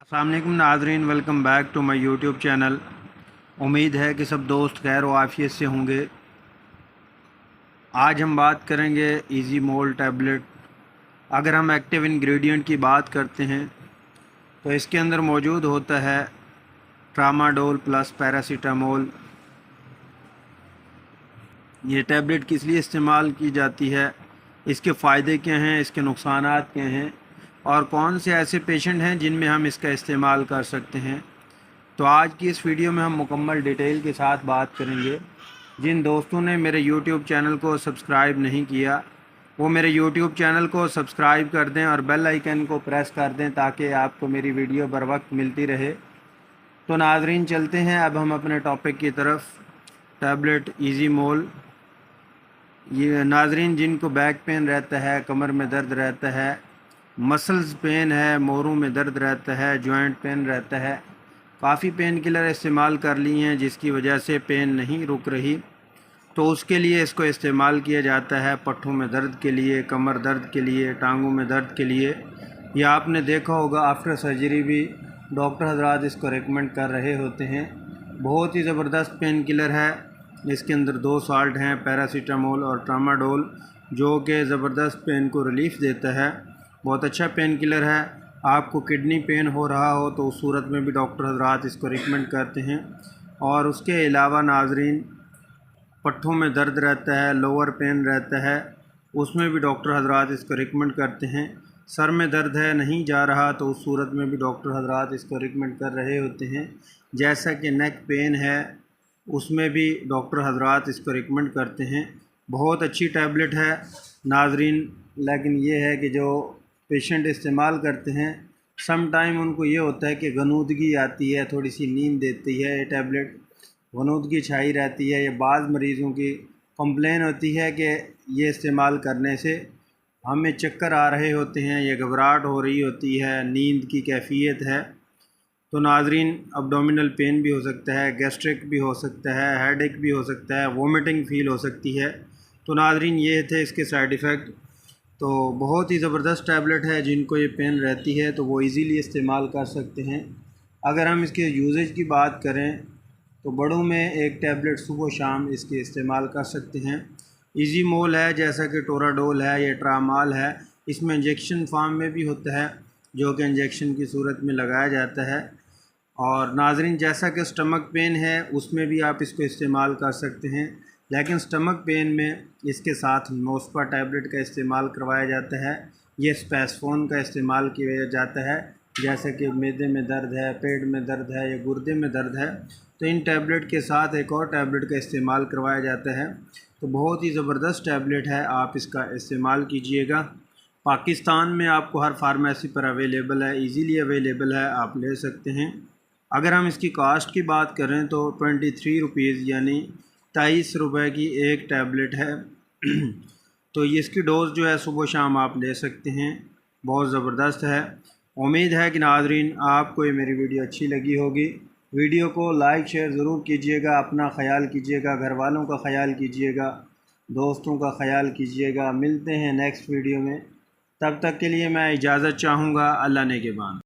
अस्सलाम वालेकुम नाज़रीन, welcome back to my YouTube channel. उम्मीद है कि सब दोस्त खैर व आफियत से होंगे। आज हम बात करेंगे इजी मोल टैबलेट। अगर हम एक्टिव इंग्रेडिएंट की बात करते हैं तो इसके अंदर मौजूद होता है ट्रामाडोल प्लस पैरासीटामोल। ये टैबलेट किस लिए इस्तेमाल की जाती है, इसके फ़ायदे क्या हैं, इसके नुकसानात क्या हैं और कौन से ऐसे पेशेंट हैं जिनमें हम इसका इस्तेमाल कर सकते हैं। तो आज की इस वीडियो में हम मुकम्मल डिटेल के साथ बात करेंगे। जिन दोस्तों ने मेरे यूट्यूब चैनल को सब्सक्राइब नहीं किया वो मेरे यूट्यूब चैनल को सब्सक्राइब कर दें और बेल आइकन को प्रेस कर दें ताकि आपको मेरी वीडियो बर वक्त मिलती रहे। तो नाज़रीन चलते हैं अब हम अपने टॉपिक की तरफ। टैबलेट इजी मोल। ये नाज़रीन जिनको बैक पेन रहता है, कमर में दर्द रहता है, मसल्स पेन है, मोरों में दर्द रहता है, जॉइंट पेन रहता है, काफ़ी पेन किलर इस्तेमाल कर ली हैं जिसकी वजह से पेन नहीं रुक रही, तो उसके लिए इसको इस्तेमाल किया जाता है। पट्ठों में दर्द के लिए, कमर दर्द के लिए, टांगों में दर्द के लिए। या आपने देखा होगा आफ्टर सर्जरी भी डॉक्टर हजरात इसको रेकमेंड कर रहे होते हैं। बहुत ही ज़बरदस्त पेन किलर है। इसके अंदर 2 साल्ट हैं, पैरासीटामोल और ट्रामाडोल, जो कि ज़बरदस्त पेन को रिलीफ़ देता है। बहुत अच्छा पेन किलर है। आपको किडनी पेन हो रहा हो तो उस सूरत में भी डॉक्टर हजरात इसको रिकमेंड करते हैं। और उसके अलावा नाज़रीन पट्ठों में दर्द रहता है, लोअर पेन रहता है, उसमें भी डॉक्टर हजरात इसको रिकमेंड करते हैं। सर में दर्द है, नहीं जा रहा, तो उस सूरत में भी डॉक्टर हजरात इसको रिकमेंड कर रहे होते हैं। जैसा कि नेक पेन है उसमें भी डॉक्टर हजरात इसको रिकमेंड करते हैं। बहुत अच्छी टैबलेट है नाज़रीन, लेकिन ये है कि जो पेशेंट इस्तेमाल करते हैं सम टाइम उनको ये होता है कि गनूदगी आती है, थोड़ी सी नींद देती है। ये टैबलेट गनूदगी छाई रहती है। ये बाज़ मरीज़ों की कंप्लेन होती है कि ये इस्तेमाल करने से हमें चक्कर आ रहे होते हैं, ये घबराहट हो रही होती है, नींद की कैफियत है। तो नाज़रीन अब्डोमिनल पेन भी हो सकता है, गैस्ट्रिक भी हो सकता है, हेडेक भी हो सकता है, वोमिटिंग फ़ील हो सकती है। तो नाज़रीन ये थे इसके साइड इफ़ेक्ट। तो बहुत ही ज़बरदस्त टैबलेट है, जिनको ये पेन रहती है तो वो इजीली इस्तेमाल कर सकते हैं। अगर हम इसके यूजेज की बात करें तो बड़ों में एक टैबलेट सुबह शाम इसके इस्तेमाल कर सकते हैं। इजी मोल है, जैसा कि टोराडोल है, ये ट्रामाल है, इसमें इंजेक्शन फॉर्म में भी होता है जो कि इंजेक्शन की सूरत में लगाया जाता है। और नाज़रीन जैसा कि स्टमक पेन है उसमें भी आप इसको इस्तेमाल कर सकते हैं, लेकिन स्टमक पेन में इसके साथ नोस्पा टैबलेट का इस्तेमाल करवाया जाता है। ये स्पैसफोन का इस्तेमाल किया जाता है, जैसे कि मैदे में दर्द है, पेट में दर्द है या गुर्दे में दर्द है, तो इन टैबलेट के साथ एक और टैबलेट का इस्तेमाल करवाया जाता है। तो बहुत ही ज़बरदस्त टैबलेट है, आप इसका इस्तेमाल कीजिएगा। पाकिस्तान में आपको हर फार्मेसी पर अवेलेबल है, इजीली अवेलेबल है, आप ले सकते हैं। अगर हम इसकी कास्ट की बात करें तो 23 रुपीज़ यानी 23 रुपये की एक टैबलेट है। तो ये इसकी डोज़ जो है सुबह शाम आप ले सकते हैं। बहुत ज़बरदस्त है। उम्मीद है कि नाज़रीन आपको ये मेरी वीडियो अच्छी लगी होगी। वीडियो को लाइक शेयर ज़रूर कीजिएगा, अपना ख्याल कीजिएगा, घर वालों का ख्याल कीजिएगा, दोस्तों का ख्याल कीजिएगा। मिलते हैं नेक्स्ट वीडियो में, तब तक के लिए मैं इजाज़त चाहूँगा। अल्लाह नेगहबान।